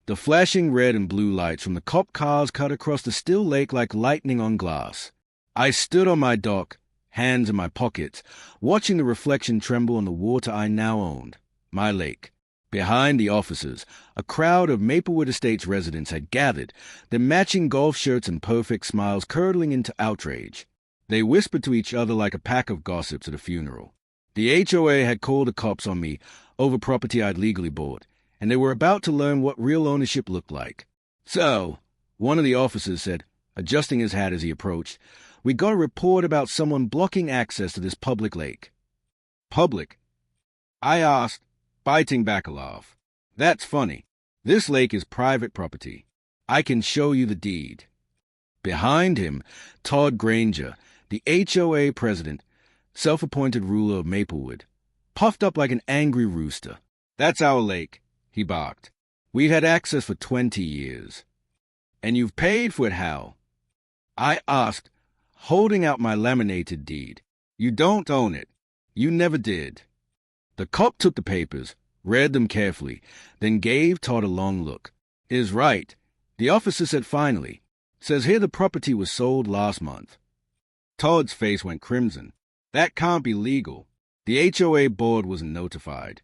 The flashing red and blue lights from the cop cars cut across the still lake like lightning on glass. I stood on my dock, hands in my pockets, watching the reflection tremble on the water I now owned, my lake. Behind the officers, a crowd of Maplewood Estates residents had gathered, their matching golf shirts and perfect smiles curdling into outrage. They whispered to each other like a pack of gossips at a funeral. The HOA had called the cops on me over property I'd legally bought, and they were about to learn what real ownership looked like. "So," one of the officers said, adjusting his hat as he approached, "we got a report about someone blocking access to this public lake." "Public?" I asked, biting back a laugh. "That's funny. This lake is private property. I can show you the deed." Behind him, Todd Granger, the HOA president, self-appointed ruler of Maplewood, puffed up like an angry rooster. "That's our lake," he barked. "We've had access for 20 years. "And you've paid for it how?" I asked, holding out my laminated deed. "You don't own it. You never did." The cop took the papers, read them carefully, then gave Todd a long look. "Is right," the officer said finally. "Says here the property was sold last month." Todd's face went crimson. "That can't be legal. The HOA board wasn't notified."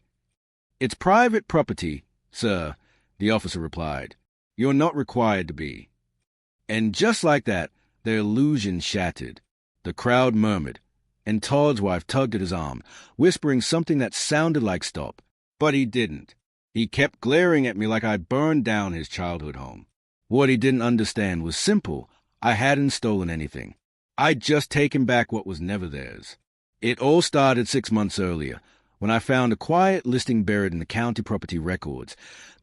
"It's private property, sir," the officer replied. "You're not required to be." And just like that, their illusion shattered. The crowd murmured, and Todd's wife tugged at his arm, whispering something that sounded like stop. But he didn't. He kept glaring at me like I'd burned down his childhood home. What he didn't understand was simple. I hadn't stolen anything. I'd just taken back what was never theirs. It all started 6 months earlier, when I found a quiet listing buried in the county property records,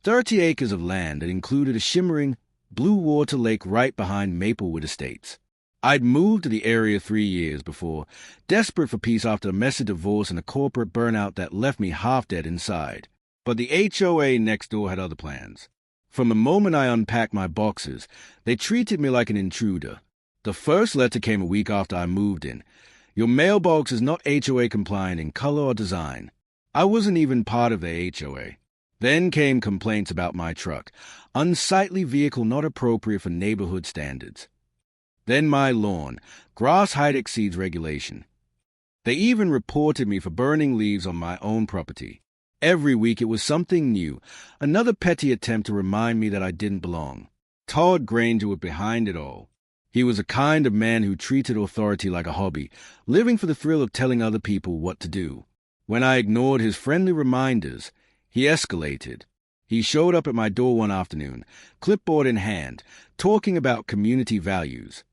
30 acres of land that included a shimmering, blue water lake right behind Maplewood Estates. I'd moved to the area 3 years before, desperate for peace after a messy divorce and a corporate burnout that left me half dead inside. But the HOA next door had other plans. From the moment I unpacked my boxes, they treated me like an intruder. The first letter came a week after I moved in. "Your mailbox is not HOA compliant in color or design." I wasn't even part of the HOA. Then came complaints about my truck, unsightly vehicle not appropriate for neighborhood standards. Then my lawn, grass height exceeds regulation. They even reported me for burning leaves on my own property. Every week it was something new, another petty attempt to remind me that I didn't belong. Todd Granger was behind it all. He was a kind of man who treated authority like a hobby, living for the thrill of telling other people what to do. When I ignored his friendly reminders, he escalated. He showed up at my door one afternoon, clipboard in hand, talking about community values.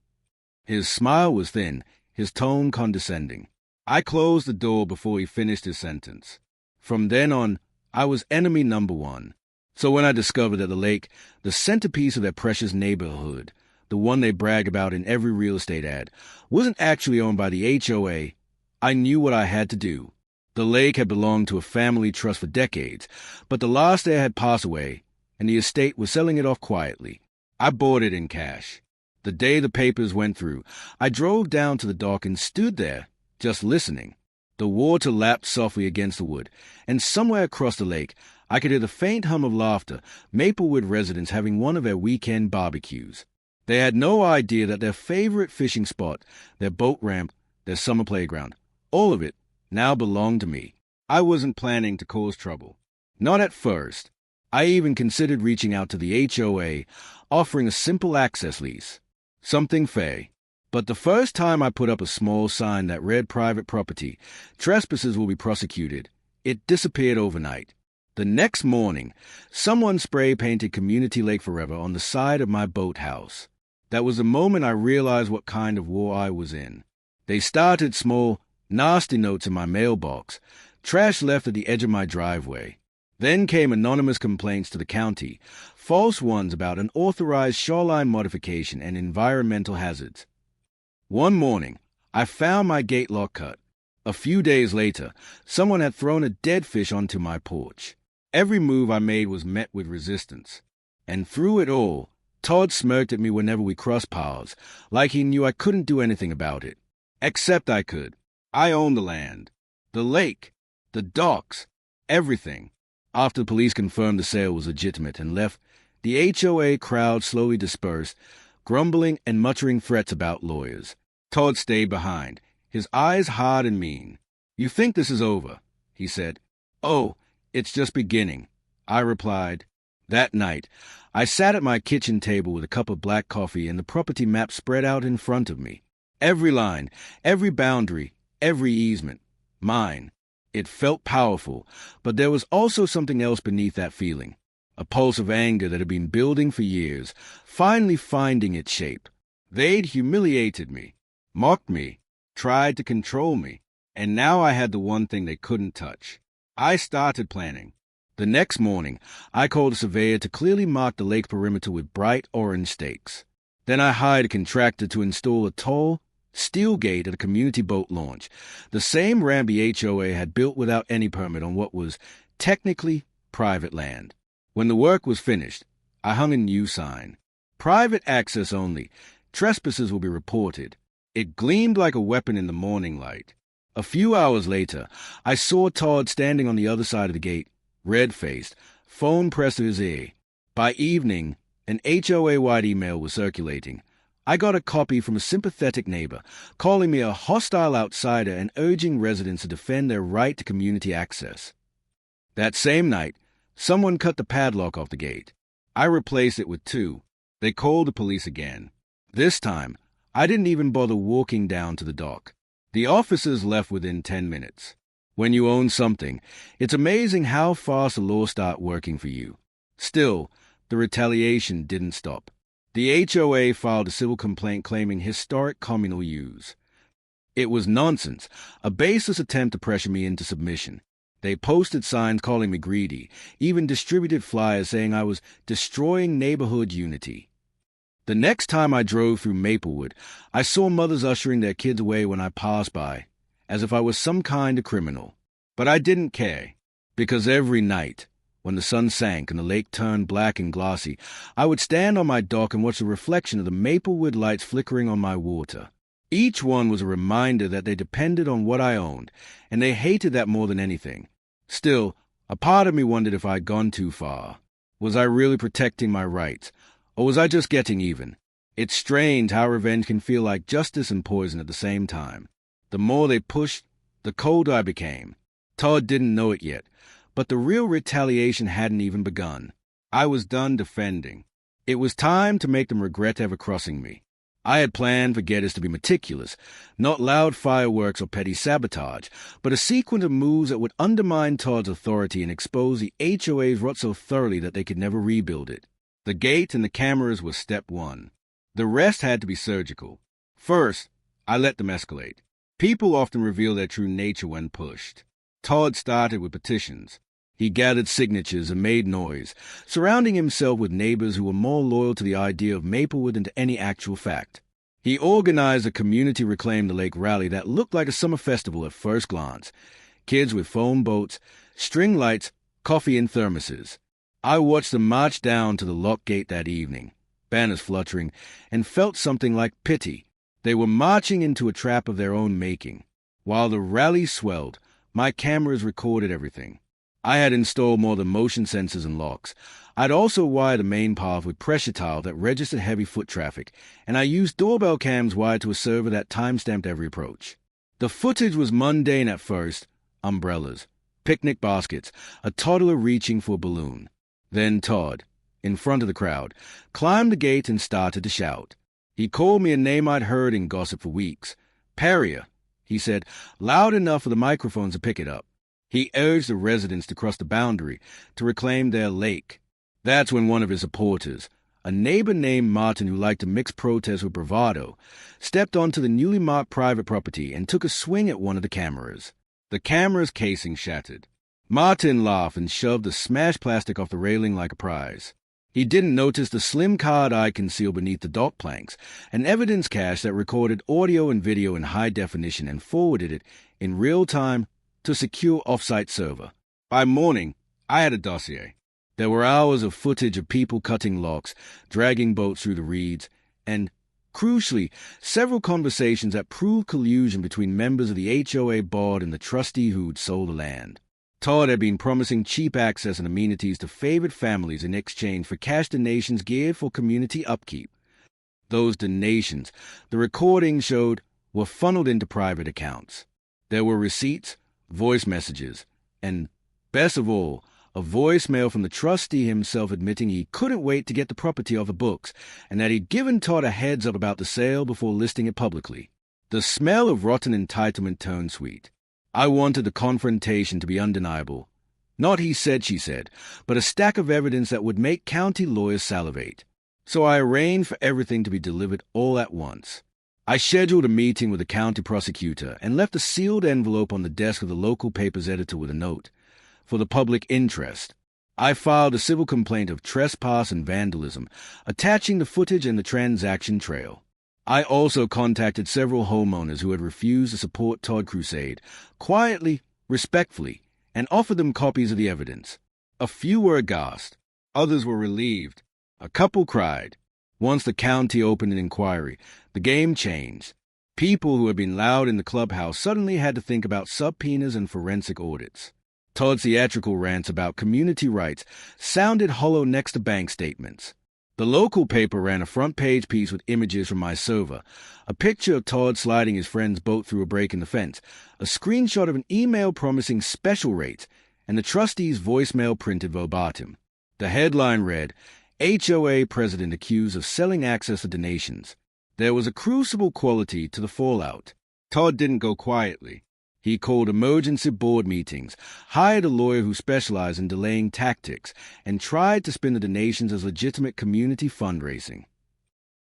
His smile was thin, his tone condescending. I closed the door before he finished his sentence. From then on, I was enemy number one. So when I discovered that the lake, the centerpiece of their precious neighborhood, the one they brag about in every real estate ad, wasn't actually owned by the HOA, I knew what I had to do. The lake had belonged to a family trust for decades, but the last heir had passed away, and the estate was selling it off quietly. I bought it in cash. The day the papers went through, I drove down to the dock and stood there, just listening. The water lapped softly against the wood, and somewhere across the lake, I could hear the faint hum of laughter, Maplewood residents having one of their weekend barbecues. They had no idea that their favorite fishing spot, their boat ramp, their summer playground, all of it now belonged to me. I wasn't planning to cause trouble. Not at first. I even considered reaching out to the HOA, offering a simple access lease. Something fair. But the first time I put up a small sign that read private property, trespassers will be prosecuted, it disappeared overnight. The next morning, someone spray-painted Community Lake Forever on the side of my boathouse. That was the moment I realized what kind of war I was in. They started small, nasty notes in my mailbox, trash left at the edge of my driveway. Then came anonymous complaints to the county, false ones about unauthorized shoreline modification and environmental hazards. One morning, I found my gate lock cut. A few days later, someone had thrown a dead fish onto my porch. Every move I made was met with resistance. And through it all, Todd smirked at me whenever we crossed paths, like he knew I couldn't do anything about it. Except I could. I owned the land, the lake, the docks, everything. After the police confirmed the sale was legitimate and left The HOA crowd slowly dispersed, grumbling and muttering threats about lawyers. Todd stayed behind, his eyes hard and mean. "You think this is over," he said. "Oh, it's just beginning," I replied. That night, I sat at my kitchen table with a cup of black coffee and the property map spread out in front of me. Every line, every boundary, every easement. Mine. It felt powerful, but there was also something else beneath that feeling. A pulse of anger that had been building for years, finally finding its shape. They'd humiliated me, mocked me, tried to control me, and now I had the one thing they couldn't touch. I started planning. The next morning, I called a surveyor to clearly mark the lake perimeter with bright orange stakes. Then I hired a contractor to install a tall, steel gate at a community boat launch, the same ramp the HOA had built without any permit on what was technically private land. When the work was finished, I hung a new sign. "Private access only. Trespassers will be reported." It gleamed like a weapon in the morning light. A few hours later, I saw Todd standing on the other side of the gate, red-faced, phone pressed to his ear. By evening, an HOA-wide email was circulating. I got a copy from a sympathetic neighbor, calling me a hostile outsider and urging residents to defend their right to community access. That same night, someone cut the padlock off the gate. I replaced it with two. They called the police again. This time, I didn't even bother walking down to the dock. The officers left within 10 minutes. When you own something, it's amazing how fast the law starts working for you. Still, the retaliation didn't stop. The HOA filed a civil complaint claiming historic communal use. It was nonsense, a baseless attempt to pressure me into submission. They posted signs calling me greedy, even distributed flyers saying I was destroying neighborhood unity. The next time I drove through Maplewood, I saw mothers ushering their kids away when I passed by, as if I was some kind of criminal. But I didn't care, because every night, when the sun sank and the lake turned black and glossy, I would stand on my dock and watch the reflection of the Maplewood lights flickering on my water. Each one was a reminder that they depended on what I owned, and they hated that more than anything. Still, a part of me wondered if I'd gone too far. Was I really protecting my rights, or was I just getting even? It's strange how revenge can feel like justice and poison at the same time. The more they pushed, the colder I became. Todd didn't know it yet, but the real retaliation hadn't even begun. I was done defending. It was time to make them regret ever crossing me. I had planned for getters to be meticulous, not loud fireworks or petty sabotage, but a sequence of moves that would undermine Todd's authority and expose the HOA's rot so thoroughly that they could never rebuild it. The gate and the cameras were step one. The rest had to be surgical. First, I let them escalate. People often reveal their true nature when pushed. Todd started with petitions. He gathered signatures and made noise, surrounding himself with neighbors who were more loyal to the idea of Maplewood than to any actual fact. He organized a community Reclaim the Lake rally that looked like a summer festival at first glance. Kids with foam boats, string lights, coffee in thermoses. I watched them march down to the lock gate that evening, banners fluttering, and felt something like pity. They were marching into a trap of their own making. While the rally swelled, my cameras recorded everything. I had installed more than motion sensors and locks. I'd also wired the main path with pressure tile that registered heavy foot traffic, and I used doorbell cams wired to a server that time-stamped every approach. The footage was mundane at first: umbrellas, picnic baskets, a toddler reaching for a balloon. Then Todd, in front of the crowd, climbed the gate and started to shout. He called me a name I'd heard in gossip for weeks. "Pariah," he said, loud enough for the microphones to pick it up. He urged the residents to cross the boundary, to reclaim their lake. That's when one of his supporters, a neighbor named Martin who liked to mix protest with bravado, stepped onto the newly marked private property and took a swing at one of the cameras. The camera's casing shattered. Martin laughed and shoved the smashed plastic off the railing like a prize. He didn't notice the slim card I concealed beneath the dock planks, an evidence cache that recorded audio and video in high definition and forwarded it in real time to a secure off-site server. By morning, I had a dossier. There were hours of footage of people cutting locks, dragging boats through the reeds, and, crucially, several conversations that proved collusion between members of the HOA board and the trustee who'd sold the land. Todd had been promising cheap access and amenities to favored families in exchange for cash donations geared for community upkeep. Those donations, the recordings showed, were funneled into private accounts. There were receipts, voice messages, and, best of all, a voicemail from the trustee himself admitting he couldn't wait to get the property off the books and that he'd given Todd a heads up about the sale before listing it publicly. The smell of rotten entitlement turned sweet. I wanted the confrontation to be undeniable. Not he said, she said, but a stack of evidence that would make county lawyers salivate. So I arranged for everything to be delivered all at once. I scheduled a meeting with the county prosecutor and left a sealed envelope on the desk of the local paper's editor with a note. For the public interest, I filed a civil complaint of trespass and vandalism, attaching the footage and the transaction trail. I also contacted several homeowners who had refused to support Todd Crusade, quietly, respectfully, and offered them copies of the evidence. A few were aghast. Others were relieved. A couple cried. Once the county opened an inquiry, the game changed. People who had been loud in the clubhouse suddenly had to think about subpoenas and forensic audits. Todd's theatrical rants about community rights sounded hollow next to bank statements. The local paper ran a front-page piece with images from my server, a picture of Todd sliding his friend's boat through a break in the fence, a screenshot of an email promising special rates, and the trustee's voicemail printed verbatim. The headline read, HOA president accused of selling access to donations. There was a crucible quality to the fallout. Todd didn't go quietly. He called emergency board meetings, hired a lawyer who specialized in delaying tactics, and tried to spin the donations as legitimate community fundraising.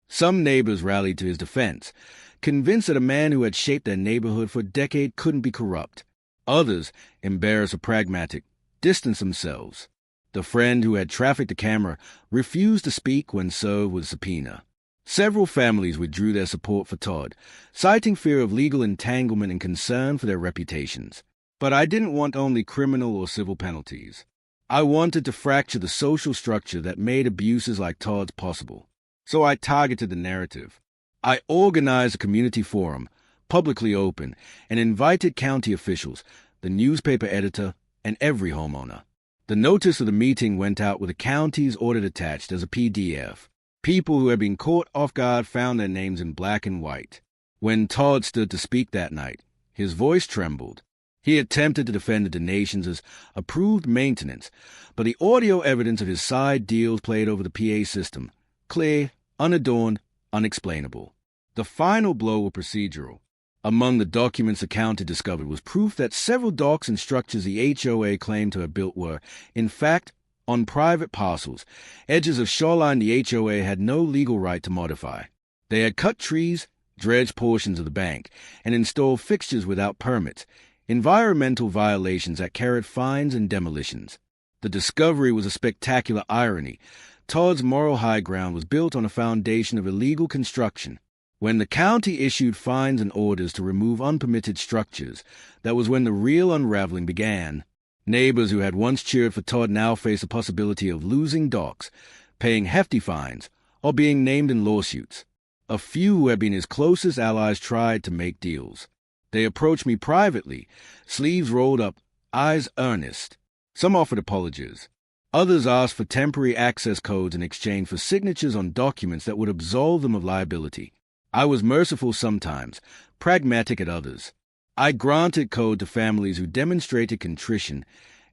Some neighbors rallied to his defense, convinced that a man who had shaped their neighborhood for a decade couldn't be corrupt. Others, embarrassed or pragmatic, distanced themselves. The friend who had trafficked the camera refused to speak when served with a subpoena. Several families withdrew their support for Todd, citing fear of legal entanglement and concern for their reputations. But I didn't want only criminal or civil penalties. I wanted to fracture the social structure that made abuses like Todd's possible. So I targeted the narrative. I organized a community forum, publicly open, and invited county officials, the newspaper editor, and every homeowner. The notice of the meeting went out with the county's audit attached as a PDF. People who had been caught off guard found their names in black and white. When Todd stood to speak that night, his voice trembled. He attempted to defend the donations as approved maintenance, but the audio evidence of his side deals played over the PA system, clear, unadorned, unexplainable. The final blow was procedural. Among the documents the county discovered was proof that several docks and structures the HOA claimed to have built were, in fact, on private parcels, edges of shoreline the HOA had no legal right to modify. They had cut trees, dredged portions of the bank, and installed fixtures without permits, environmental violations that carried fines and demolitions. The discovery was a spectacular irony. Todd's moral high ground was built on a foundation of illegal construction. When the county issued fines and orders to remove unpermitted structures, that was when the real unraveling began. Neighbors who had once cheered for Todd now faced the possibility of losing docks, paying hefty fines, or being named in lawsuits. A few who had been his closest allies tried to make deals. They approached me privately, sleeves rolled up, eyes earnest. Some offered apologies. Others asked for temporary access codes in exchange for signatures on documents that would absolve them of liability. I was merciful sometimes, pragmatic at others. I granted code to families who demonstrated contrition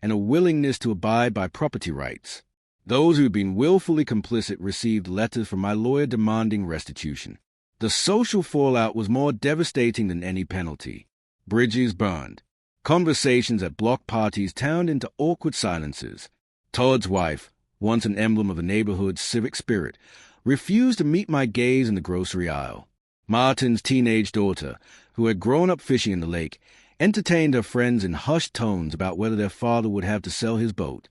and a willingness to abide by property rights. Those who had been willfully complicit received letters from my lawyer demanding restitution. The social fallout was more devastating than any penalty. Bridges burned. Conversations at block parties turned into awkward silences. Todd's wife, once an emblem of the neighborhood's civic spirit, refused to meet my gaze in the grocery aisle. Martin's teenage daughter, who had grown up fishing in the lake, entertained her friends in hushed tones about whether their father would have to sell his boat.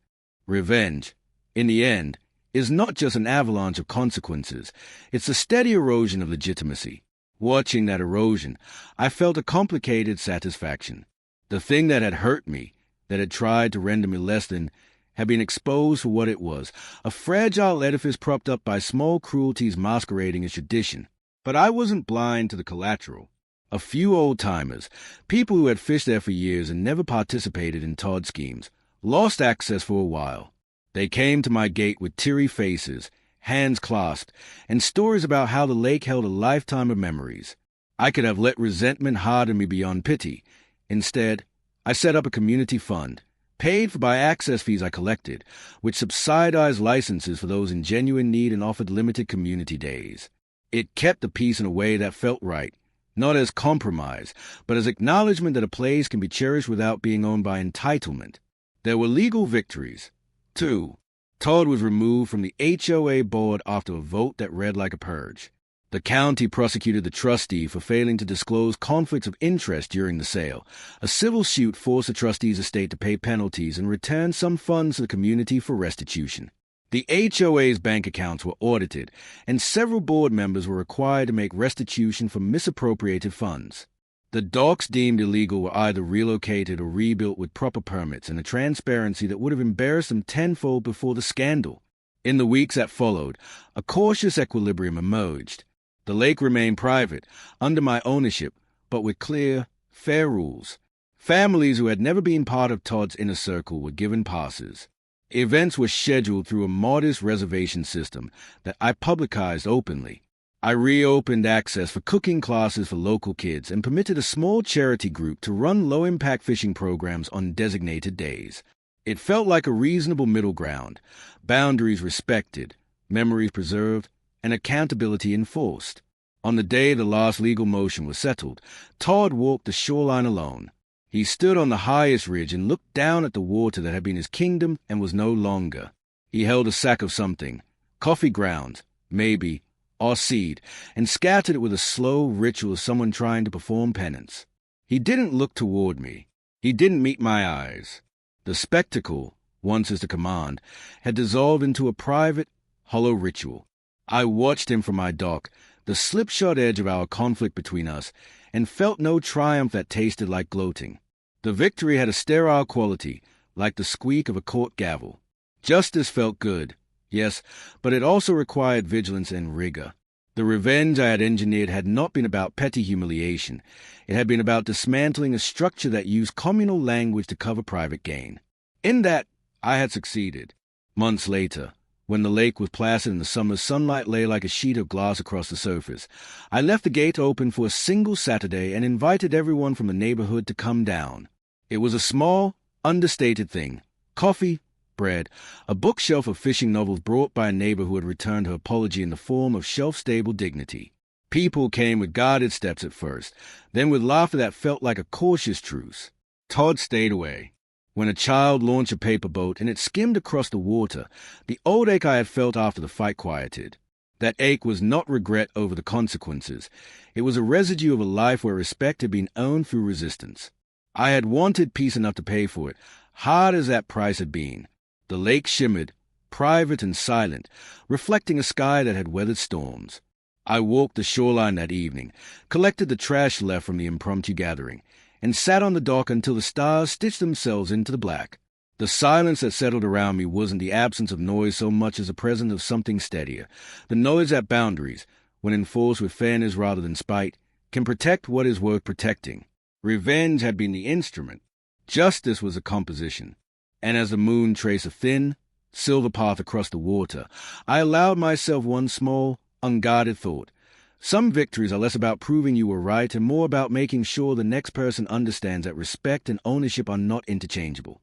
Revenge, in the end, is not just an avalanche of consequences. It's a steady erosion of legitimacy. Watching that erosion, I felt a complicated satisfaction. The thing that had hurt me, that had tried to render me less than, had been exposed for what it was, a fragile edifice propped up by small cruelties masquerading as tradition. But I wasn't blind to the collateral. A few old-timers, people who had fished there for years and never participated in Todd schemes, lost access for a while. They came to my gate with teary faces, hands clasped, and stories about how the lake held a lifetime of memories. I could have let resentment harden me beyond pity. Instead, I set up a community fund, paid for by access fees I collected, which subsidized licenses for those in genuine need and offered limited community days. It kept the peace in a way that felt right, not as compromise, but as acknowledgement that a place can be cherished without being owned by entitlement. There were legal victories. 2. Todd was removed from the HOA board after a vote that read like a purge. The county prosecuted the trustee for failing to disclose conflicts of interest during the sale. A civil suit forced the trustee's estate to pay penalties and return some funds to the community for restitution. The HOA's bank accounts were audited, and several board members were required to make restitution for misappropriated funds. The docks deemed illegal were either relocated or rebuilt with proper permits and a transparency that would have embarrassed them tenfold before the scandal. In the weeks that followed, a cautious equilibrium emerged. The lake remained private, under my ownership, but with clear, fair rules. Families who had never been part of Todd's inner circle were given passes. Events were scheduled through a modest reservation system that I publicized openly. I reopened access for cooking classes for local kids and permitted a small charity group to run low-impact fishing programs on designated days. It felt like a reasonable middle ground, boundaries respected, memories preserved, and accountability enforced. On the day the last legal motion was settled, Todd walked the shoreline alone. He stood on the highest ridge and looked down at the water that had been his kingdom and was no longer. He held a sack of something, coffee grounds, maybe, or seed, and scattered it with a slow ritual of someone trying to perform penance. He didn't look toward me. He didn't meet my eyes. The spectacle, once his command, had dissolved into a private, hollow ritual. I watched him from my dock, the slipshod edge of our conflict between us, and felt no triumph that tasted like gloating. The victory had a sterile quality, like the squeak of a court gavel. Justice felt good, yes, but it also required vigilance and rigor. The revenge I had engineered had not been about petty humiliation. It had been about dismantling a structure that used communal language to cover private gain. In that, I had succeeded. Months later, when the lake was placid and the summer's sunlight lay like a sheet of glass across the surface, I left the gate open for a single Saturday and invited everyone from the neighborhood to come down. It was a small, understated thing. Coffee, bread, a bookshelf of fishing novels brought by a neighbor who had returned her apology in the form of shelf-stable dignity. People came with guarded steps at first, then with laughter that felt like a cautious truce. Todd stayed away. When a child launched a paper boat and it skimmed across the water, the old ache I had felt after the fight quieted. That ache was not regret over the consequences. It was a residue of a life where respect had been earned through resistance. I had wanted peace enough to pay for it, hard as that price had been. The lake shimmered, private and silent, reflecting a sky that had weathered storms. I walked the shoreline that evening, collected the trash left from the impromptu gathering, and sat on the dock until the stars stitched themselves into the black. The silence that settled around me wasn't the absence of noise so much as the presence of something steadier. The noise at boundaries, when enforced with fairness rather than spite, can protect what is worth protecting. Revenge had been the instrument. Justice was the composition. And as the moon traced a thin, silver path across the water, I allowed myself one small, unguarded thought. Some victories are less about proving you were right and more about making sure the next person understands that respect and ownership are not interchangeable.